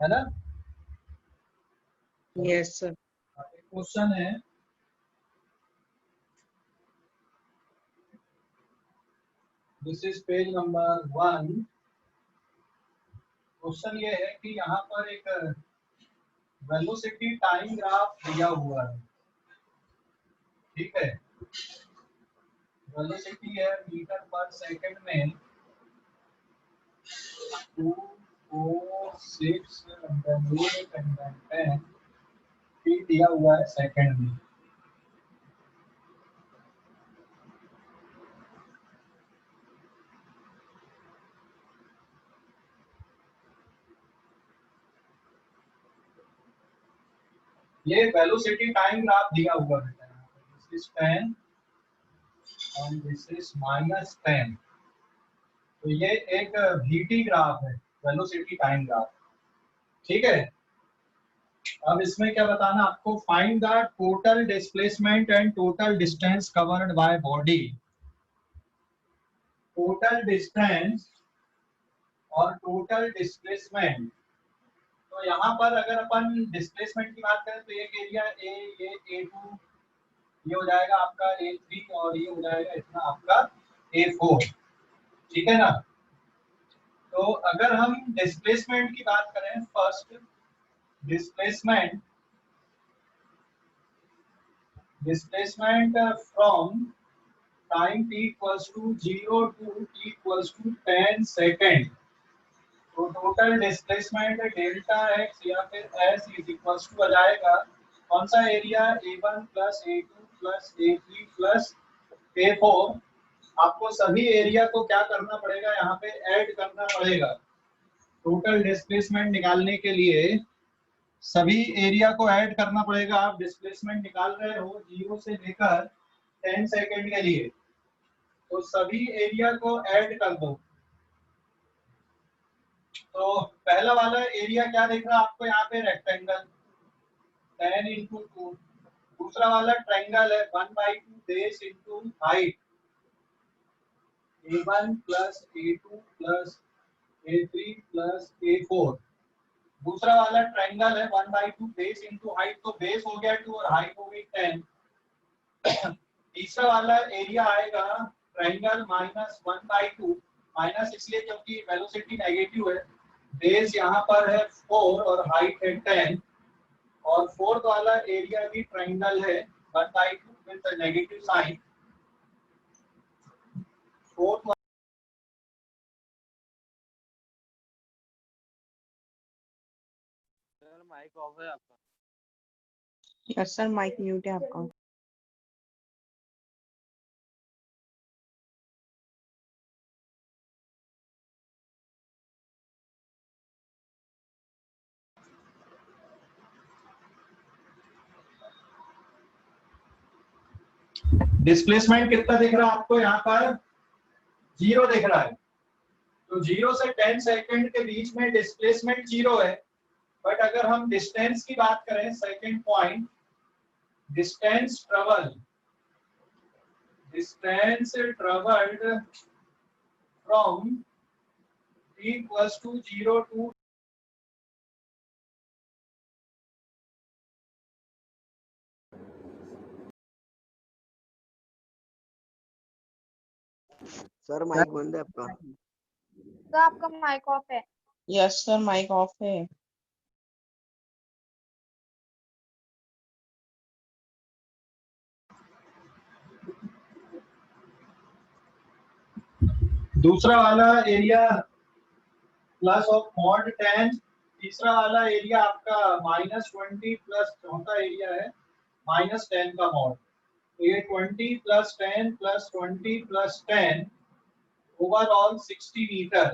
है ना? Yes sir. Question है, this is page number 1। Question ये है कि यहाँ पर एक वेलोसिटी टाइम ग्राफ दिया हुआ है, ठीक है। वेलोसिटी है मीटर पर सेकंड में 2, 4, 6 and then 8 and then 10 feet दिया हुआ है सेकंड में। ये वेलोसिटी टाइम ग्राफ दिया हुआ है, this is 10 and this is -10। तो ये एक वीटी ग्राफ है, वेलोसिटी टाइम ग्राफ, ठीक है। अब इसमें क्या बताना आपको, find the total displacement and total distance covered by body. Total distance और टोटल डिस्प्लेसमेंट, तो यहाँ पर अगर अपन डिस्प्लेसमेंट की बात करें तो एक एरिया ए, ये A2, ये हो जाएगा आपका A3 और ये हो जाएगा इतना आपका A4, ठीक है ना। तो अगर हम डिस्प्लेसमेंट की बात करें, first displacement from time t equals to 0 to t equals to 10 second, तो टोटल डिस्प्लेसमेंट डेल्टा x या फिर s इज इक्वल्स टू आ जाएगा कौन सा area, A1 plus A2 plus A3 plus A4। आपको सभी एरिया को क्या करना पड़ेगा, यहाँ पे ऐड करना पड़ेगा। टोटल डिस्प्लेसमेंट निकालने के लिए सभी एरिया को ऐड करना पड़ेगा। आप डिस्प्लेसमेंट निकाल रहे हो 0 से लेकर 10 सेकेंड के लिए, तो सभी एरिया को ऐड कर दो। तो पहला वाला एरिया क्या देख रहा है आपको यहाँ पे, रेक्टेंगल 10 इंटू 2। दूसरा वाला ट्रायंगल है 1/2 base into height, A1 plus A2 plus A3 plus A4। दूसरा वाला ट्रायंगल है 1/2 बेस इंटू हाइट, तो बेस हो गया 2 और हाइट हो गई 10। तीसरा वाला एरिया आएगा ट्रायंगल -1/2, माइनस इसलिए क्योंकि वेलोसिटी नेगेटिव है, बेस यहाँ पर है 4 और हाइट है 10। और फोर्थ वाला एरिया भी ट्रायंगल है 1/2 with negative sign. Fourth mic off है आपका? यस सर, माइक म्यूट है आपका। डिस्प्लेसमेंट कितना दिख रहा है आपको, यहाँ पर 0 दिख रहा है। तो 0 से 10 सेकंड के बीच में डिस्प्लेसमेंट 0 है। बट अगर हम डिस्टेंस की बात करें, second point, distance travelled from t equals to 0 to sir mic बंद है आपका। तो आपका माइक ऑफ है। यस सर, माइक ऑफ है। दूसरा वाला एरिया प्लस ऑफ मॉड 10, तीसरा वाला एरिया आपका -20 प्लस चौथा एरिया है -10 का मॉड। तो ये 20 plus 10 plus 20 plus 10 overall 60 metre.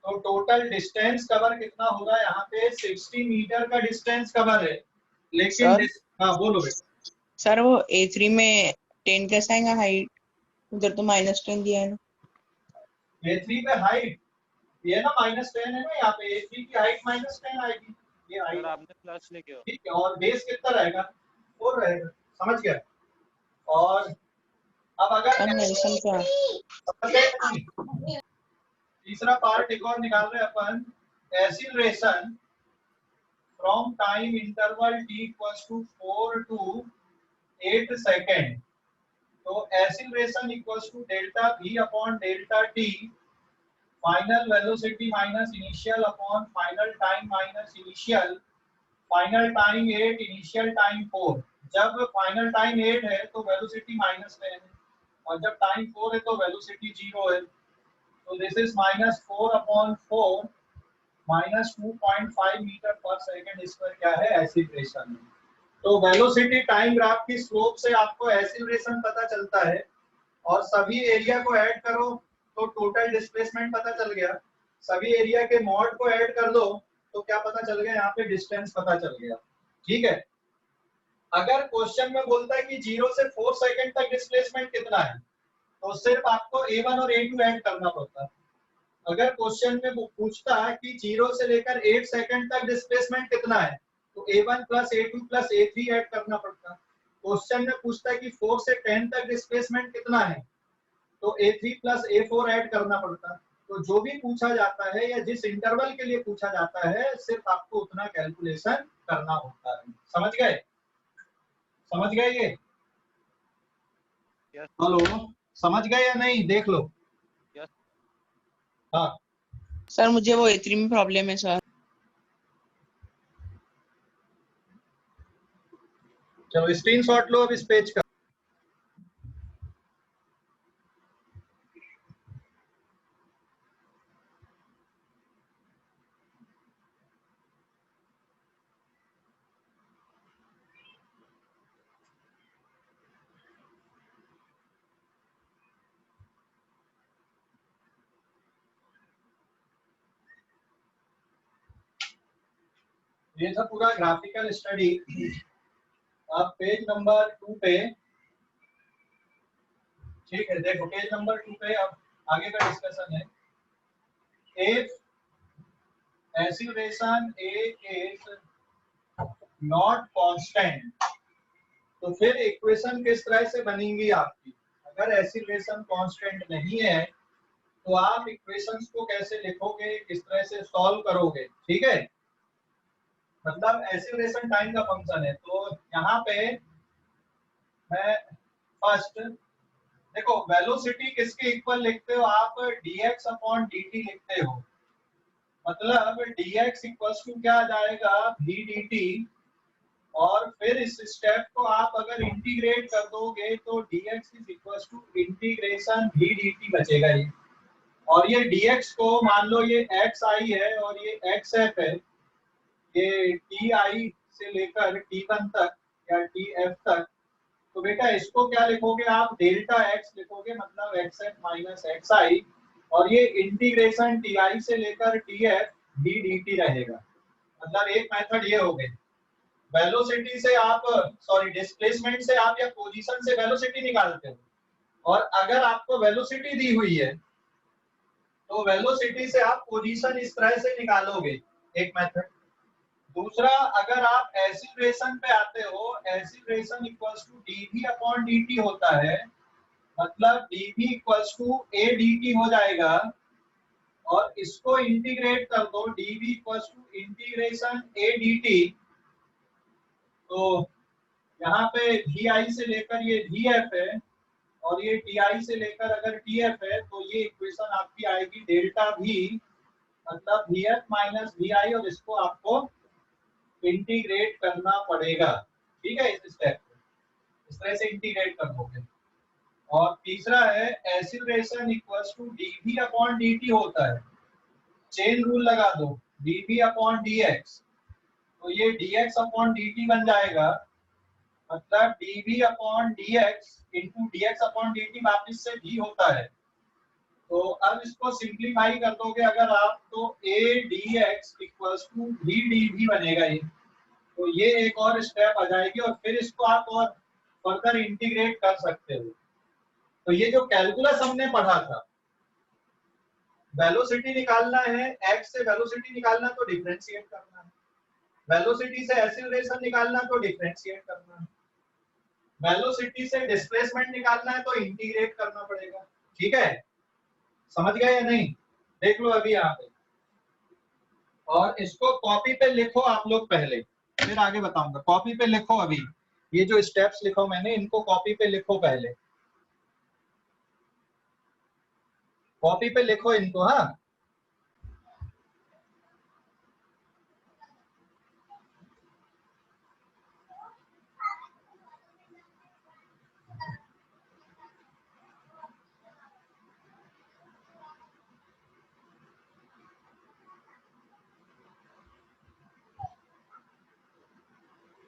तो टोटल डिस्टेंस कवर कितना होगा, यहाँ पे 60 मीटर का डिस्टेंस कवर है। लेकिन हाँ बोलो बेटा। सर वो A3 में 10 कैसे आएगा हाइट, उधर तो -10 दिया है ना। A3 पे हाइट ये ना -10 है ना, यहाँ पे A3 की हाइट -10 आएगी, ये हाइट आपने प्लस लिखे हो, ठीक है। और बेस कितना रहेगा, 4 रहेगा, समझ गया। और अब अगर तीसरा पार्ट एक और निकाल रहे हैं अपन, acceleration from time interval t equals to 4 to 8 second. तो acceleration equals to delta v upon delta t, final velocity minus initial upon final time minus initial, final time 8 initial time 4। जब final time 8 है तो velocity -10 है और जब time 4 है तो velocity 0 है। तो this is -4/4 -2.5 metre per second square क्या है एक्सीलरेशन। तो वेलोसिटी टाइम ग्राफ की स्लोप से आपको एक्सीलरेशन पता चलता है और सभी एरिया को ऐड करो तो टोटल डिस्प्लेसमेंट पता चल गया। सभी एरिया के मॉड को ऐड कर दो तो क्या पता चल गया, यहाँ पे डिस्टेंस पता चल गया। ठीक है, अगर क्वेश्चन में बोलता है कि 0 से 4 सेकंड तक डिस्प्लेसमेंट कितना है तो सिर्फ आपको a1 और a2 ऐड करना पड़ता है। अगर क्वेश्चन में वो पूछता है कि 0 से लेकर 8 सेकंड तक डिस्प्लेसमेंट कितना है तो a1 + a2 + a3 ऐड करना पड़ता है। क्वेश्चन में पूछता है कि 4 से 10 तक डिस्प्लेसमेंट कितना है तो a3 + a4 ऐड करना पड़ता है। तो जो भी पूछा जाता है या जिस इंटरवल के लिए पूछा जाता है सिर्फ आपको उतना कैलकुलेशन करना होता है। समझ गए? समझ गए ये? Yes. हेलो, समझ गए या नहीं? देख लो। Yes. हाँ सर मुझे वो A3 में प्रॉब्लम है सर। चलो स्क्रीनशॉट लो अब इस पेज का। ये था पूरा ग्राफिकल स्टडी। आप पेज नंबर 2 पे, ठीक है, देखो पेज नंबर 2 पे अब आगे का डिस्कशन है। If acceleration a is not constant तो फिर इक्वेशन किस तरह से बनेंगी आपकी। अगर एक्सीलरेशन कांस्टेंट नहीं है तो आप इक्वेशंस को कैसे लिखोगे, किस तरह से सॉल्व करोगे। ठीक है, मतलब एक्सीलरेशन टाइम का फंक्शन है। तो यहाँ पे मैं फर्स्ट देखो वेलोसिटी किसके इक्वल लिखते हो आप, dx/dt लिखते हो। मतलब dx = क्या आ जाएगा v dt, और फिर इस स्टेप को आप अगर इंटीग्रेट कर दोगे तो dx = इंटीग्रेशन v dt बचेगा ये। और ये dx को मान लो ये xi है और ये xf है, ये ti से लेकर t1 तक या tf तक। तो बेटा इसको क्या लिखोगे आप, डेल्टा x लिखोगे, मतलब xf - xi, और ये इंटीग्रेशन ti से लेकर tf v dt रहेगा। मतलब एक मेथड ये हो गई। वेलोसिटी से आप डिस्प्लेसमेंट से आप या पोजीशन से वेलोसिटी निकालते हो, और अगर आपको वेलोसिटी दी हुई है तो वेलोसिटी से आप पोजीशन इस तरह से निकालोगे, एक मेथड। दूसरा, अगर आप एक्सीलरेशन पे आते हो, एक्सीलरेशन = dv/dt होता है, मतलब dv = a dt हो जाएगा, और इसको इंटीग्रेट कर दो, dv = इंटीग्रेशन a dt। तो यहाँ पे vi से लेकर ये vf है और ये ti से लेकर अगर tf है तो ये इक्वेशन आपकी आएगी डेल्टा v, मतलब vf - vi, और इसको आपको इंटीग्रेट करना पड़ेगा। ठीक है, इस स्टेप को इस तरह से इंटीग्रेट कर दोगे। और तीसरा है एक्सीलरेशन = dv/dt होता है, चेन रूल लगा दो, dv/dx, तो ये dx/dt बन जाएगा, मतलब dv/dx इंटू dx/dt वापिस से v होता है। तो अब इसको सिंप्लीफाई कर दोगे अगर आप तो a dx = v dv बनेगा ये। तो ये एक और स्टेप आ जाएगी और फिर इसको आप और फर्दर इंटीग्रेट कर सकते हो। तो ये जो कैलकुलस हमने पढ़ा था, वेलोसिटी निकालना है, x से वेलोसिटी निकालना तो डिफरेंशिएट करना है, वेलोसिटी से एक्सीलरेशन निकालना तो डिफरेंशिएट करना है, वेलोसिटी से डिस्प्लेसमेंट निकालना है तो इंटीग्रेट करना पड़ेगा। ठीक है, समझ गए या नहीं? देख लो अभी यहाँ पे। और इसको कॉपी पे लिखो आप लोग पहले, फिर आगे बताऊंगा। कॉपी पे लिखो, अभी ये जो स्टेप्स लिखो मैंने इनको कॉपी पे लिखो पहले, कॉपी पे लिखो इनको। हाँ,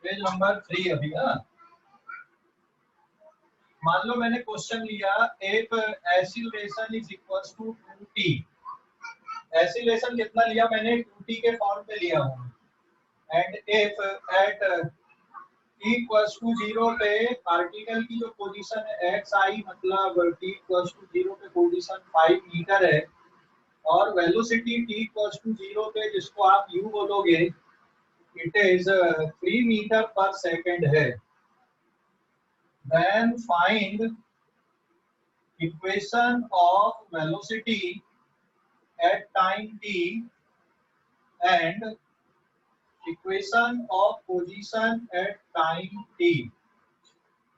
पेज नंबर 3 अभी। हाँ, मान लो मैंने क्वेश्चन लिया, if acceleration is equal to 2t। Acceleration कितना लिया मैंने? 2t के फॉर्म पे लिया हूँ। And if at t equals to 0 पे पार्टिकल की जो पोजीशन है xi, मतलब t इक्वल्स टू 0 पे पोजीशन 5 मीटर है, और वेलोसिटी t इक्वल्स टू 0 पे जिसको आप u बोलोगे, it is 3 metre per second है। Then find equation of velocity at time t and equation of position at time t.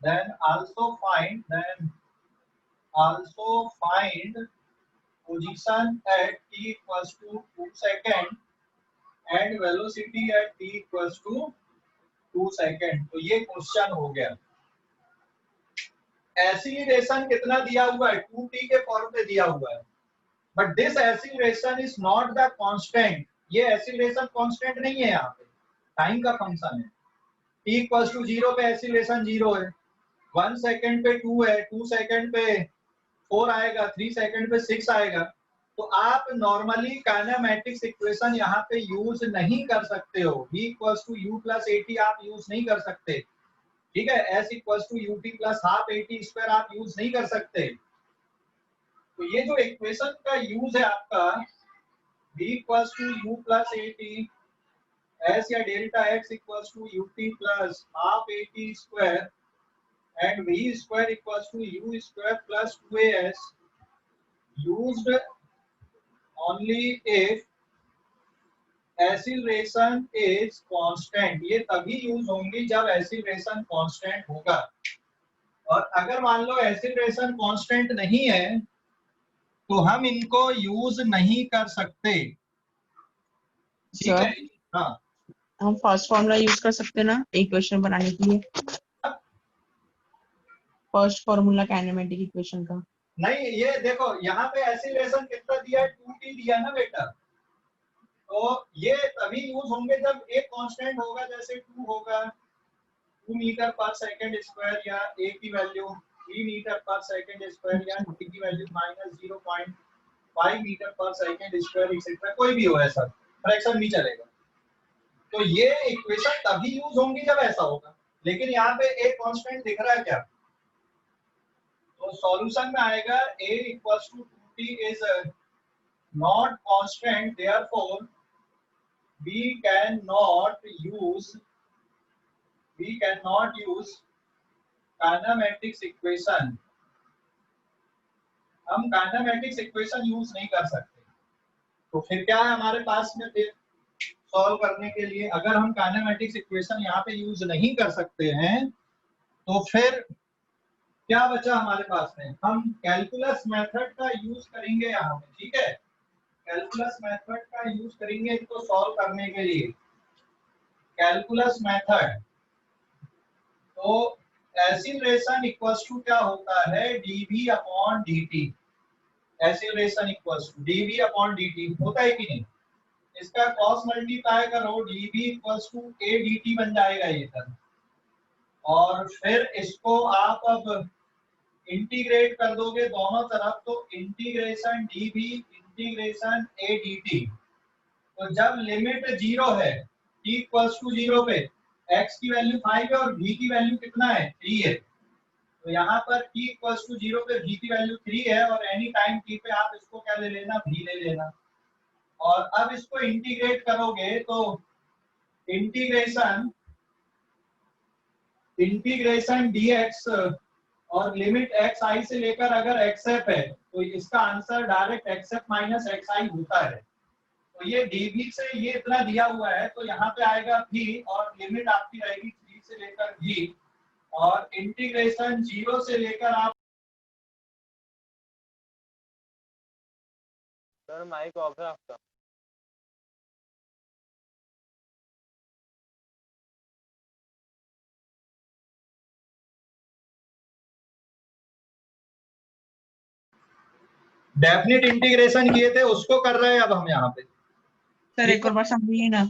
Then also find position at t equals to 2 second and velocity at t equals to 2 second। तो ये question हो गया। Acceleration कितना दिया हुआ है? 2t के form पे दिया हुआ है, but this acceleration is not the constant. ये एक्सीलरेशन कांस्टेंट नहीं है, यहाँ पे टाइम का फंक्शन है। t इक्वल्स टू 0 पे एक्सीलरेशन 0 है, 1 सेकंड पे 2 है, 2 सेकंड पे 4 आएगा, 3 सेकंड पे 6 आएगा। तो आप नॉर्मली काइनेमेटिक्स इक्वेशन यहाँ पे यूज नहीं कर सकते हो। v equals to u plus at आप यूज नहीं कर सकते, ठीक है। s equals to ut plus half at square आप यूज नहीं कर सकते। तो ये जो इक्वेशन का यूज है आपका, v equals to u plus at, s या delta x equals to ut plus half at square and v square equals to u square plus 2as used only if acceleration is constant. ये तभी use होंगी जब acceleration constant होगा। और अगर मान लो acceleration constant नहीं है तो हम इनको यूज नहीं कर सकते, ठीक है। हाँ, हम फर्स्ट फॉर्मूला यूज कर सकते हैं ना इक्वेशन बनाने के लिए? फर्स्ट फॉर्मूला काइनेमेटिक इक्वेशन का नहीं, ये देखो यहाँ पे एक्सीलरेशन कितना दिया है? 2t दिया ना बेटा। तो ये तभी यूज होंगे जब एक कांस्टेंट होगा, जैसे 2 होगा, 2 मीटर पर सेकंड स्क्वायर, या a की value 3 metre per second square, या t की value -0.5 metre per second square, etcetera कोई भी हो, ऐसा फ्रैक्शन नहीं चलेगा। तो ये इक्वेशन तभी यूज होंगी जब ऐसा होगा। लेकिन यहाँ पे एक कांस्टेंट दिख रहा है क्या? तो सॉल्यूशन में आएगा a equals to 2t is not constant, therefore we cannot use kinematics equation. हम काइनेमेटिक्स इक्वेशन यूज नहीं कर सकते। तो फिर क्या है हमारे पास में फिर सॉल्व करने के लिए? अगर हम काइनेमेटिक्स इक्वेशन यहाँ पे यूज नहीं कर सकते हैं तो फिर क्या बचा हमारे पास में? हम कैलकुलस मेथड का यूज करेंगे यहाँ पे, ठीक है। कैलकुलस मेथड का यूज करेंगे इसको सॉल्व करने के लिए, कैलकुलस मेथड। तो एक्सीलरेशन इक्वल्स टू क्या होता है? dv upon dt। Acceleration equals to dv upon dt होता है कि नहीं? इसका क्रॉस मल्टीप्लाई करो, dv equals to a dt बन जाएगा ये टर्म। और फिर इसको आप अब इंटीग्रेट कर दोगे दोनों तरफ, तो integration dv integration a dt। तो जब लिमिट 0 है, t इक्वल्स टू 0 पे x की वैल्यू 5 है और v की वैल्यू कितना है? 3 है। तो यहाँ पर t इक्वल्स टू 0 पे v की वैल्यू 3 है, और एनी टाइम t पे आप इसको क्या ले लेना? v ले लेना। और अब इसको इंटीग्रेट करोगे तो इंटीग्रेशन dx, और लिमिट xi से लेकर अगर xf है तो इसका answer direct xf minus xi होता है। तो ये dv से ये इतना दिया हुआ है, तो यहाँ पे आएगा v और लिमिट आपकी रहेगी 3 से लेकर v, और इंटीग्रेशन 0 से लेकर आप सर माइक ऑफ है आपका। डेफिनेट इंटीग्रेशन किए थे उसको कर रहे हैं अब हम यहाँ पे। सर एक और बार समझिए ना,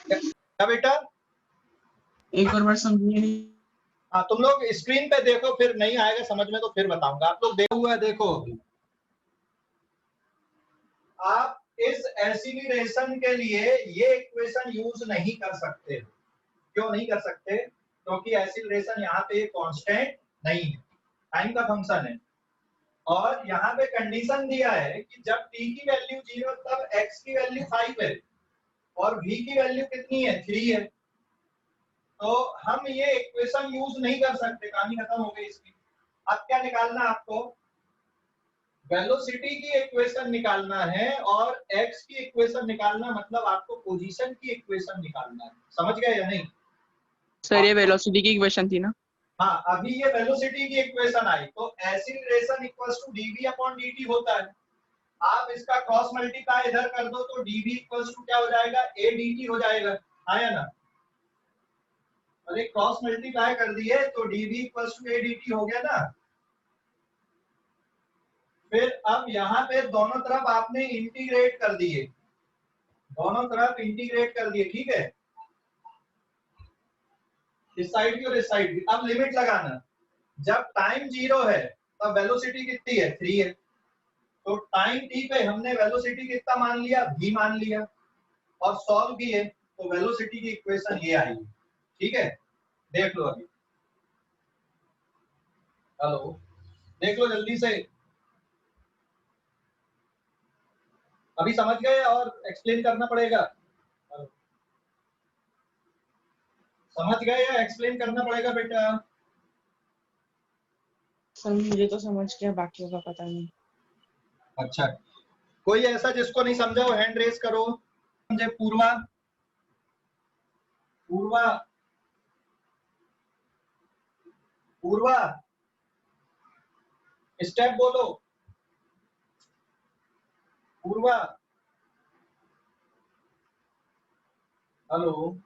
क्या बेटा? एक और बार समझिए। हाँ, तुम लोग स्क्रीन पे देखो, फिर नहीं आएगा समझ में तो फिर बताऊंगा। आप लोग देखा हुआ है, देखो आप इस एसिमिलेशन के लिए ये इक्वेशन यूज नहीं कर सकते। क्यों नहीं कर सकते? क्योंकि एसिमिलेशन यहाँ पे कांस्टेंट नहीं है, टाइम का फंक्शन है, और यहाँ पे कंडीशन दिया है कि जब t की वैल्यू 0 तब x की वैल्यू 5 है और v की वैल्यू कितनी है? 3 है। तो हम ये इक्वेशन यूज नहीं कर सकते, कहानी खत्म हो गई इसकी। अब क्या निकालना आपको? वेलोसिटी की इक्वेशन निकालना है और x की इक्वेशन निकालना, मतलब आपको पोजीशन की इक्वेशन निकालना है। समझ गए या नहीं? सर ये वेलोसिटी की इक्वेशन थी ना? हाँ, अभी ये वेलोसिटी की इक्वेशन आई, तो acceleration equals to dv upon dt होता है। आप इसका क्रॉस मल्टीप्लाई इधर कर दो तो dv इक्वल्स टू क्या हो जाएगा? a dt हो जाएगा, हाँ या ना? अरे क्रॉस मल्टीप्लाई कर दिए तो dv equals to a dt हो गया ना। फिर अब यहाँ पे दोनों तरफ आपने इंटीग्रेट कर दिए, दोनों तरफ इंटीग्रेट कर दिए, ठीक है, इस साइड की और इस साइड की। अब लिमिट लगाना, जब टाइम 0 है तब वेलोसिटी कितनी है? 3 है। तो टाइम t पे हमने वेलोसिटी कितना मान लिया? v मान लिया, और सॉल्व किए तो वेलोसिटी की इक्वेशन ये आई। ठीक है, देख लो अभी। हेलो, देख लो जल्दी से, अभी समझ गए और एक्सप्लेन करना पड़ेगा? समझ गए या एक्सप्लेन करना पड़ेगा बेटा? सर मुझे तो समझ गया, बाकियों का पता नहीं। अच्छा, कोई ऐसा जिसको नहीं समझा हो हैंड रेज करो। समझे? पूर्वा, पूर्वा, पूर्वा, स्टेप बोलो। पूर्वा, हेलो,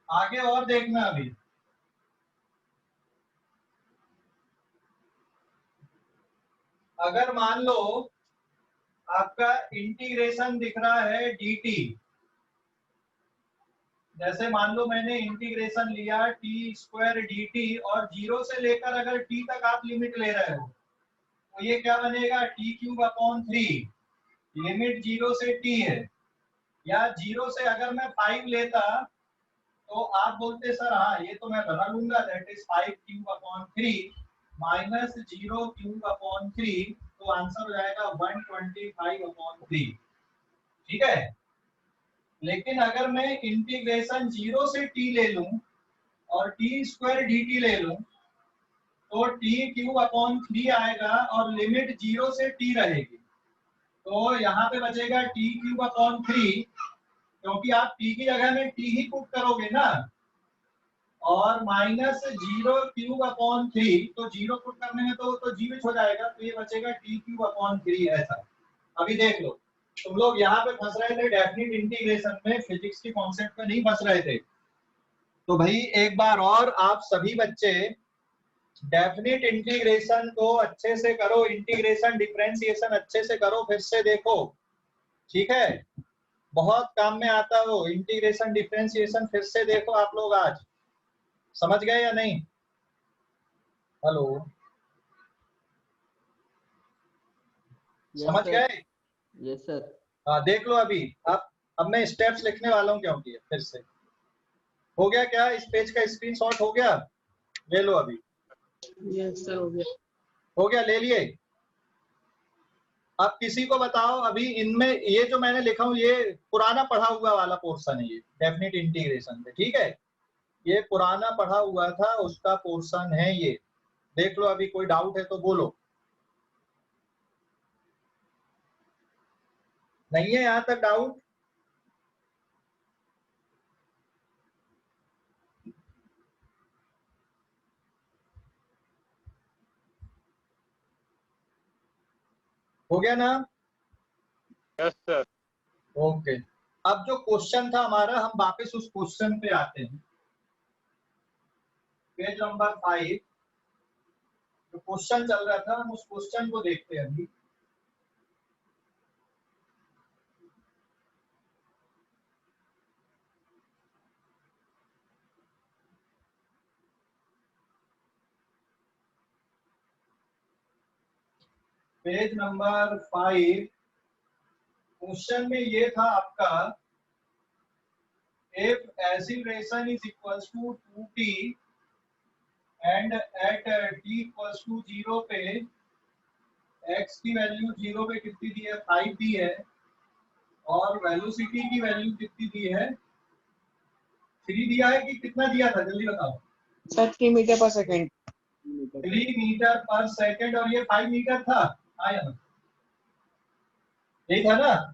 आगे और देखना अभी। अगर मान लो आपका इंटीग्रेशन दिख रहा है dt, जैसे मान लो मैंने इंटीग्रेशन लिया t² dt और 0 से लेकर अगर t तक आप लिमिट ले रहे हो तो ये क्या बनेगा? t³ upon 3। लिमिट 0 से t है, या 0 से अगर मैं 5 लेता तो आप बोलते सर हाँ ये तो मैं बना लूंगा, that is 5³ upon 3 minus 0³ upon 3, तो आंसर हो जाएगा 125 अपॉन 3। ठीक है, लेकिन अगर मैं इंटीग्रेशन 0 से t ले लूं और t² dt ले लूं तो t³ अपॉन 3 आएगा और लिमिट 0 से t रहेगी, तो यहाँ पे बचेगा t³ अपॉन 3, क्योंकि आप t की जगह में t ही पुट करोगे ना, और माइनस 0³ अपॉन 3, तो 0 पुट करने में तो जीवित हो जाएगा, तो ये बचेगा t³ अपॉन 3 ऐसा। अभी देख लो, तुम लोग यहाँ पे फंस रहे थे डेफिनिट इंटीग्रेशन में, फिजिक्स के कॉन्सेप्ट में नहीं फंस रहे थे। तो भाई एक बार और आप सभी बच्चे डेफिनिट इंटीग्रेशन को अच्छे से करो, इंटीग्रेशन डिफरेंशिएशन अच्छे से करो, फिर से देखो, ठीक है, बहुत काम में आता है वो इंटीग्रेशन डिफरेंशिएशन। फिर से देखो आप लोग, आज समझ गए या नहीं? हेलो, समझ गए? Yes sir. हाँ, देख लो अभी। अब मैं स्टेप्स लिखने वाला हूँ, क्योंकि फिर से हो गया क्या? इस पेज का स्क्रीनशॉट हो गया? ले लो अभी। यस सर, हो गया। हो गया, ले लिए? अब किसी को बताओ, अभी इनमें ये जो मैंने लिखा हूँ ये पुराना पढ़ा हुआ वाला पोर्शन है, ये डेफिनिट इंटीग्रेशन में, ठीक है, ये पुराना पढ़ा हुआ था उसका पोर्शन है ये। देख लो अभी, कोई डाउट है तो बोलो। नहीं है यहाँ तक डाउट? हो गया ना? Yes sir. ओके, अब जो क्वेश्चन था हमारा, हम वापस उस क्वेश्चन पे आते हैं। पेज नंबर 5 जो क्वेश्चन चल रहा था, हम उस क्वेश्चन को देखते हैं अभी। पेज नंबर 5 क्वेश्चन में ये था आपका, if acceleration is equals to 2t and at t equals to 0 पे x की वैल्यू 0 पे कितनी दी है? 5 दी है, और वेलोसिटी की वैल्यू कितनी दी है? 3 दिया है कि कितना दिया था, जल्दी बताओ। Sir 3 metre per second. 3 metre per second, और ये 5 मीटर था। आया ना, यही था ना?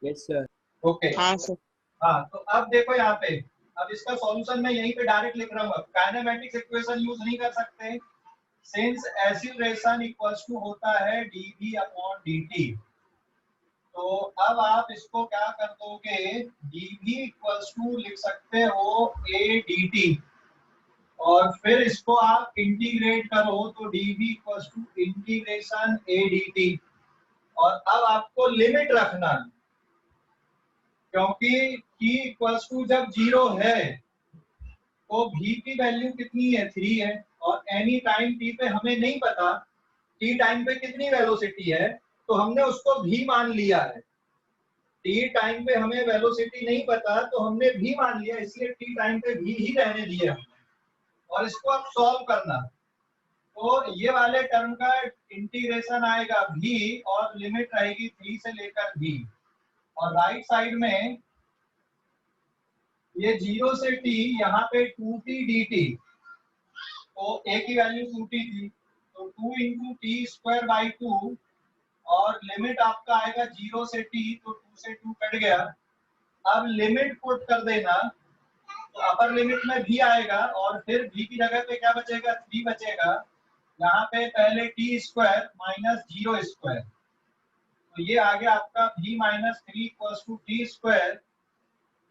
Yes sir. ओके हाँ सर। हाँ, तो अब देखो यहाँ पे, अब इसका सॉल्यूशन मैं यहीं पे डायरेक्ट लिख रहा हूँ। काइनेमेटिक्स इक्वेशन यूज नहीं कर सकते, सिंस एक्सीलरेशन इक्वल्स टू होता है dv अपॉन dt। तो अब आप इसको क्या कर दोगे, dv इक्वल्स टू लिख सकते हो a dt, और फिर इसको आप इंटीग्रेट करो तो dv equals to integration a dt। और अब आपको लिमिट रखना है, क्योंकि t इक्वल्स टू जब 0 है तो v की वैल्यू कितनी है? 3 है, और एनी टाइम t पे हमें नहीं पता t टाइम पे कितनी वेलोसिटी है, तो हमने उसको v मान लिया है। t टाइम पे हमें वेलोसिटी नहीं पता तो हमने v मान लिया, इसलिए t टाइम पे v ही रहने दिए हमने। और इसको अब सॉल्व करना, तो ये वाले टर्म का इंटीग्रेशन आएगा v, और लिमिट रहेगी 3 से लेकर v, और राइट साइड में ये 0 से t, यहाँ पे 2t dt, तो a की वैल्यू 2t थी, तो 2 इंटू टी स्क्वायर बाई 2, और लिमिट आपका आएगा 0 से t, तो 2 से 2 कट गया। अब लिमिट पुट कर देना, तो अपर लिमिट में v आएगा, और फिर v की जगह पे क्या बचेगा? 3 बचेगा। यहाँ पे पहले टी स्क्वायर माइनस 0 स्क्वायर, तो ये आ गया आपका v minus 3 equals to t square.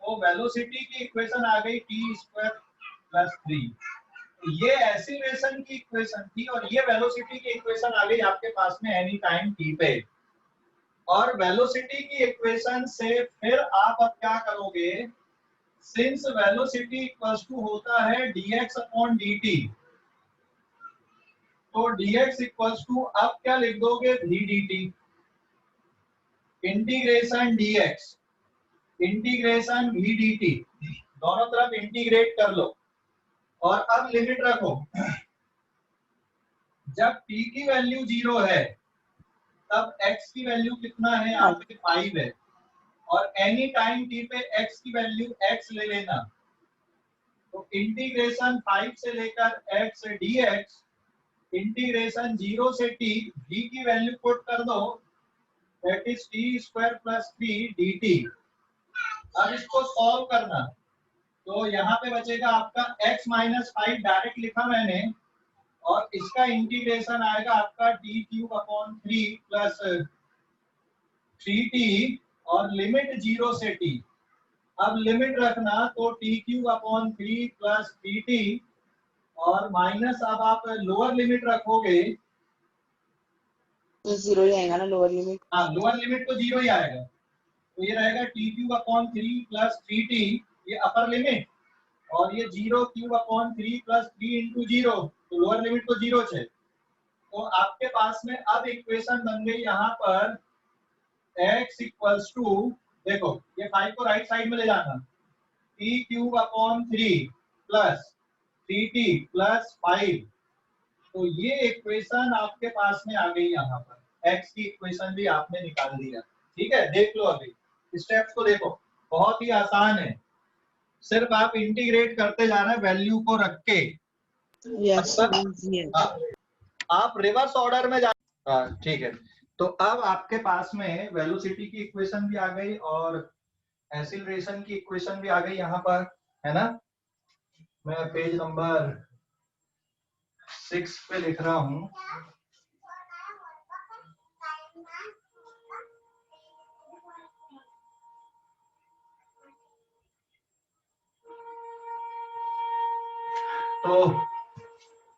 तो वेलोसिटी की इक्वेशन आ गई टी स्क्वायर प्लस 3। तो ये एक्सीलरेशन की इक्वेशन थी, और ये वेलोसिटी की इक्वेशन आ गई आपके पास में एनी टाइम t पे। और वेलोसिटी की इक्वेशन से फिर आप अब क्या करोगे, सिंस वेलोसिटी इक्वल्स टू होता है dx अपॉन dt, तो dx इक्वल्स टू अब क्या लिख दोगे? v dt, integration dx integration v dt, दोनों तरफ इंटीग्रेट कर लो। और अब लिमिट रखो, जब t की वैल्यू 0 है तब x की वैल्यू कितना है? यहाँ पे 5 है, और एनी टाइम t पे x की वैल्यू x ले लेना। तो इंटीग्रेशन 5 से लेकर x dx, इंटीग्रेशन 0 से t, v की वैल्यू पुट कर दो, that is t square plus 3 dt। अब इसको सॉल्व करना, तो यहाँ पे बचेगा आपका x माइनस 5 डायरेक्ट लिखा मैंने, और इसका इंटीग्रेशन आएगा आपका T cube upon 3 plus 3t, और लिमिट 0 से t। अब लिमिट रखना, तो T cube upon 3 plus 3t, और माइनस अब आप लोअर लिमिट रखोगे, तो 0 ही आएगा ना लोअर लिमिट। हाँ लोअर लिमिट तो 0 ही आएगा, तो ये रहेगा T cube upon 3 plus 3t, ये अपर लिमिट, और ये 0 क्यूब अपॉन 3 प्लस 3 इंटू 0, तो लोअर लिमिट तो 0 है। तो आपके पास में अब इक्वेशन बन गई यहाँ पर x इक्वल्स टू, देखो ये 5 को राइट साइड में ले जाना, t cube upon 3 plus 3t plus 5, तो ये इक्वेशन आपके पास में आ गई यहाँ पर, x की इक्वेशन भी आपने निकाल दिया। ठीक है, देख लो अभी स्टेप्स को देखो, बहुत ही आसान है, सिर्फ आप इंटीग्रेट करते जाना वैल्यू को रख के। यस आप रिवर्स ऑर्डर में जा, ठीक है। तो अब आपके पास में वेलोसिटी की इक्वेशन भी आ गई और एक्सीलरेशन की इक्वेशन भी आ गई यहाँ पर, है ना। मैं पेज नंबर 6 पे लिख रहा हूँ। तो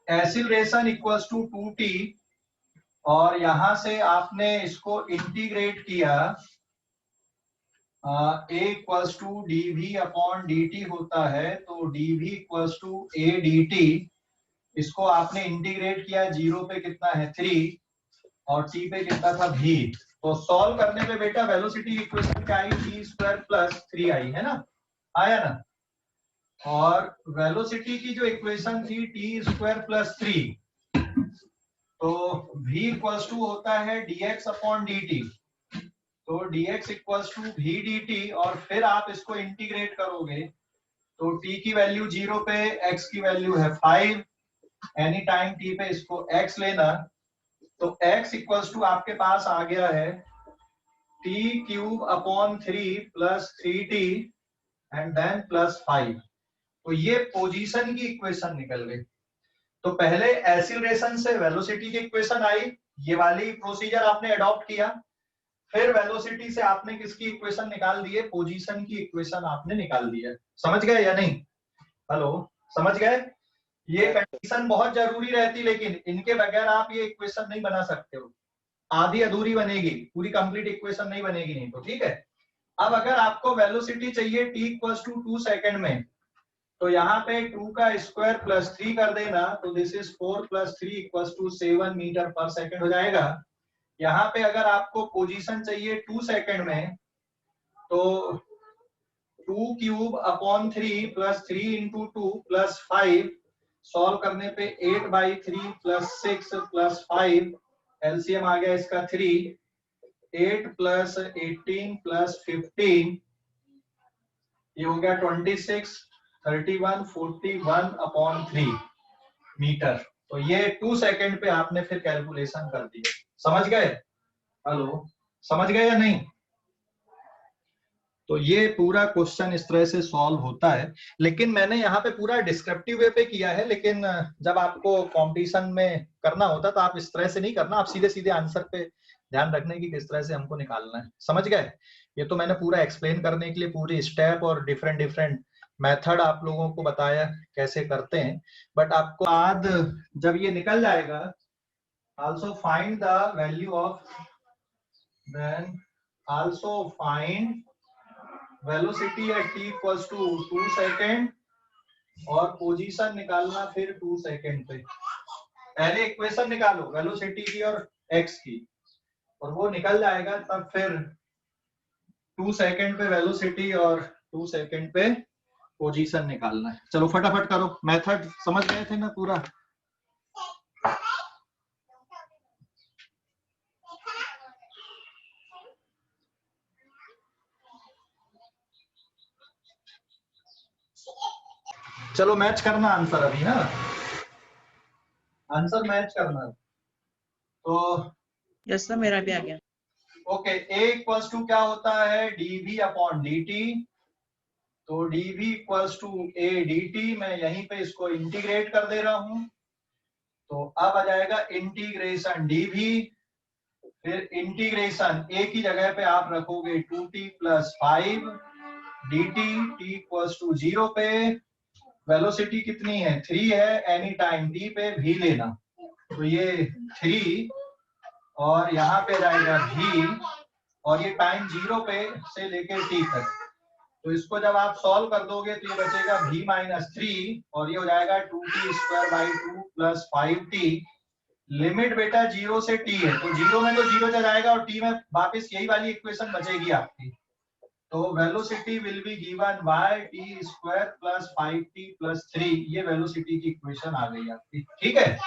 एक्सीलरेशन इक्वल्स टू 2t और यहां से आपने इसको इंटीग्रेट किया, a equals to dv upon dt होता है, तो dv equals to a dt, इसको आपने इंटीग्रेट किया, 0 पे कितना है 3 और t पे कितना था v। तो सॉल्व करने पे बेटा वेलोसिटी इक्वेशन क्या आई, t स्क्वायर प्लस 3 आई, है ना, आया ना। और वेलोसिटी की जो इक्वेशन थी टी स्क्वायर प्लस 3, तो v इक्वल्स टू होता है dx अपॉन dt, तो dx equals to v dt और फिर आप इसको इंटीग्रेट करोगे तो t की वैल्यू 0 पे, x की वैल्यू है 5, एनी टाइम t पे इसको x लेना, तो x इक्वल्स टू आपके पास आ गया है t cube upon 3 plus 3t and then plus 5। तो ये पोजीशन की इक्वेशन निकल गई। तो पहले एक्सीलरेशन से वेलोसिटी की इक्वेशन आई, ये वाली प्रोसीजर आपने अडॉप्ट किया, फिर वेलोसिटी से आपने किसकी इक्वेशन निकाल दी है, पोजीशन की इक्वेशन आपने निकाल दी है। समझ गए या नहीं? हेलो, समझ गए? ये कंडीशन बहुत जरूरी रहती, लेकिन इनके बगैर आप ये इक्वेशन नहीं बना सकते हो, आधी अधूरी बनेगी, पूरी कंप्लीट इक्वेशन नहीं बनेगी नहीं तो, ठीक है। अब अगर आपको वेलोसिटी चाहिए t इक्वल्स टू 2 सेकंड में, तो यहाँ पे 2 का स्क्वायर प्लस 3 कर देना, तो this is 4 plus 3 equals to 7 metre per second हो जाएगा। यहाँ पे अगर आपको पोजीशन चाहिए 2 सेकंड में, तो 2 cube upon 3 plus 3 into 2 plus 5, solve करने पे 8/3 प्लस 6 प्लस 5, एलसीएम आ गया इसका 3, 8 प्लस 18 प्लस 15, ये हो गया 26, 31, 41 अपॉन 3 मीटर। तो ये 2 सेकंड पे आपने फिर कैलकुलेशन कर दी। समझ गए? हेलो, समझ गए या नहीं? तो ये पूरा क्वेश्चन इस तरह से सॉल्व होता है, लेकिन मैंने यहाँ पे पूरा डिस्क्रिप्टिव वे पे किया है, लेकिन जब आपको कॉम्पिटिशन में करना होता तो आप इस तरह से नहीं करना, आप सीधे सीधे आंसर पे ध्यान रखने की किस तरह से हमको निकालना है। समझ गए? ये तो मैंने पूरा एक्सप्लेन करने के लिए पूरी स्टेप और डिफरेंट डिफरेंट मेथड आप लोगों को बताया कैसे करते हैं, बट आपको बाद जब ये निकल जाएगा, also find the value of, then also find velocity at t equals to 2 second और पोजीशन निकालना फिर 2 सेकेंड पे। पहले इक्वेशन निकालो वेलोसिटी की और x की, और वो निकल जाएगा, तब फिर 2 सेकेंड पे वेलोसिटी और 2 सेकेंड पे पोजीशन निकालना है। चलो फटाफट करो, मेथड समझ गए थे ना पूरा? चलो मैच करना आंसर अभी ना, आंसर मैच करना। तो यस सर, मेरा भी आ गया। ओके, a इक्वल्स टू क्या होता है, dv अपॉन dt, तो dv equals to a dt, मैं यहीं पे इसको इंटीग्रेट कर दे रहा हूं, तो अब आ जाएगा इंटीग्रेशन dv, फिर इंटीग्रेशन a की जगह पे आप रखोगे 2t plus 5 dt, t equals to 0 पे, वेलोसिटी कितनी है 3 है, एनी टाइम t पे v लेना, तो ये 3 और यहाँ पे जाएगा v, और ये टाइम 0 पे से लेके t तक, तो इसको जब आप सॉल्व कर दोगे तो ये बचेगा v माइनस 3 और ये हो जाएगा 2t square by 2 plus 5t। Limit बेटा 0 से t है, तो 0 में तो 0 चला जाएगा और t में वापस यही वाली इक्वेशन बचेगी आपकी, तो velocity will be given by t square plus 5t plus 3, ये वेलोसिटी की इक्वेशन आ गई आपकी, ठीक है।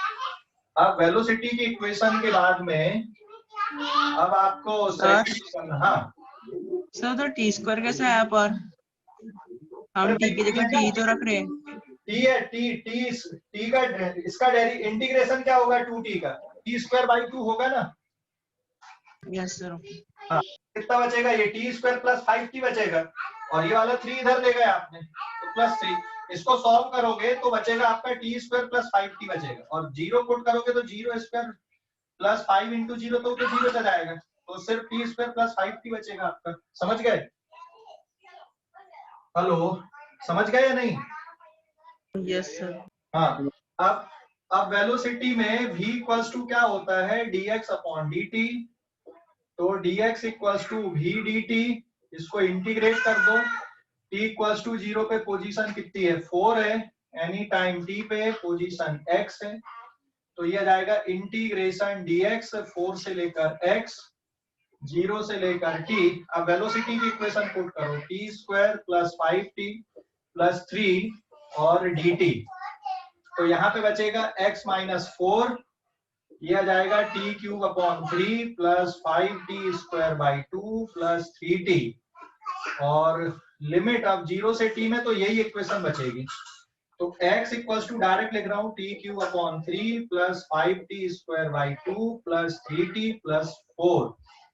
अब वेलोसिटी की इक्वेशन के बाद में अब आपको हाँ सर, तो टी स्क्वायर कैसे आया पर? हम टी की जगह टी तो रख रहे हैं। टी है, टी का इसका इंटीग्रेशन क्या होगा 2t का, t स्क्वायर बाई 2 होगा ना, यस सर। हाँ, कितना बचेगा? ये टी स्क्वायर प्लस 5t बचेगा और ये वाला 3 इधर ले गए आपने तो प्लस 3। इसको सॉल्व करोगे तो बचेगा आपका टी स्क्वायर प्लस 5t बचेगा और 0 पुट करोगे तो 0 स्क्वायर प्लस 5 इंटू 0 तो 0 से जाएगा तो सिर्फ टी स्क्वायर प्लस 5t बचेगा आपका। समझ गए? हेलो, समझ गए या नहीं? Yes sir. हाँ, अब वेलोसिटी में v इक्वल्स टू क्या होता है? dx upon dt। तो dx equals to v dt, इसको इंटीग्रेट कर दो। t इक्वल्स टू 0 पे पोजीशन कितनी है? 4 है। एनी टाइम t पे पोजीशन x है तो ये आ जाएगा इंटीग्रेशन dx 4 से लेकर x 0 से लेकर t। अब वेलोसिटी की इक्वेशन पुट करो, t square plus 5t plus 3 और dt। तो यहाँ पे बचेगा x माइनस 4, ये आ जाएगा t cube upon 3 plus 5t square by 2 plus 3t और लिमिट अब 0 से t में तो यही इक्वेशन बचेगी। तो x इक्वल्स टू डायरेक्ट लिख रहा हूँ t cube upon 3 plus 5t square by 2 plus 3t plus 4।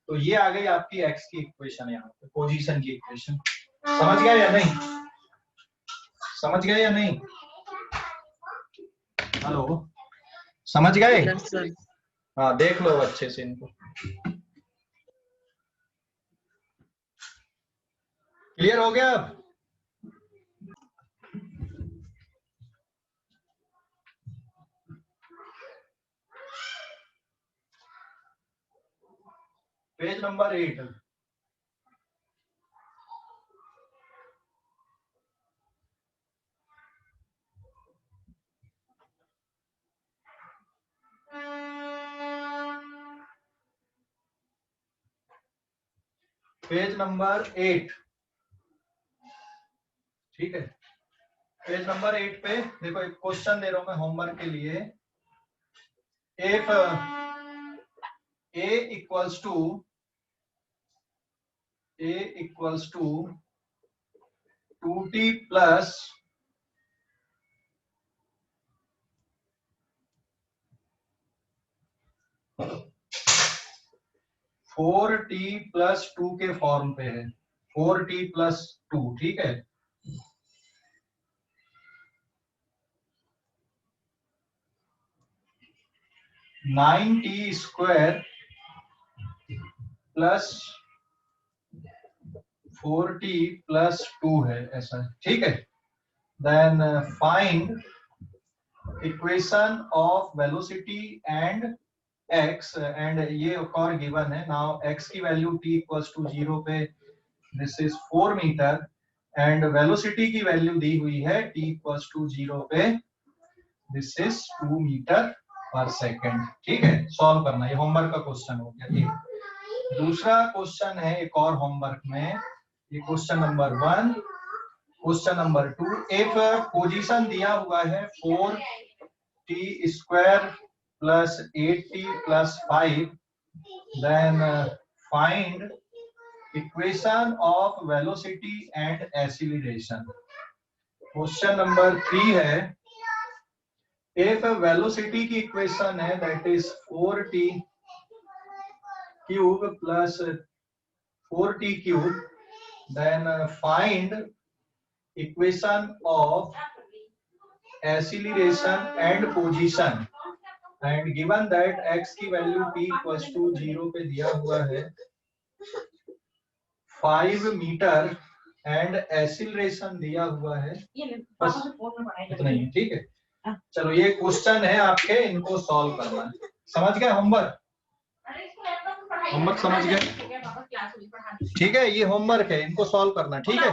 तो ये आ गई आपकी x की इक्वेशन, यहाँ पे पोजीशन की इक्वेशन। समझ गए या नहीं? समझ गए या नहीं? हेलो, समझ गए? Yes sir. हाँ, देख लो अच्छे से इनको। क्लियर हो गया अब? Page number 8। पेज नंबर 8, ठीक है। पेज नंबर 8 पे देखो एक क्वेश्चन दे रहा हूं मैं होमवर्क के लिए। If a equals to 2t plus 4t plus 2 के फॉर्म पे है, 4t प्लस 2, ठीक है। Nine t square plus 4t plus 2 है ऐसा, ठीक है। Then find equation of velocity and x, and ये और गिवन है। नाउ x की वैल्यू t इक्वल्स टू 0 पे this is 4 metre and velocity की वैल्यू दी हुई है t इक्वल्स टू 0 पे this is 2 metre per second, ठीक है। सॉल्व करना, ये होमवर्क का क्वेश्चन हो गया। एक दूसरा क्वेश्चन है एक और होमवर्क में, ये क्वेश्चन नंबर 1। क्वेश्चन नंबर 2, एक पोजीशन दिया हुआ है 4t square plus 8t plus 5, then find equation of velocity and acceleration. Question number 3 है, इफ वेलोसिटी की इक्वेशन है that is 4t cube plus 4t cube, then find equation of acceleration and position and given that x की value t equals to 0 पे दिया हुआ है 5 metre and acceleration दिया हुआ है, बस इतना ही, ठीक है। चलो ये क्वेश्चन है आपके, इनको सॉल्व करना है। समझ गए होमवर्क? होमवर्क समझ गए? ठीक है, ये होमवर्क है, इनको सॉल्व करना, ठीक है।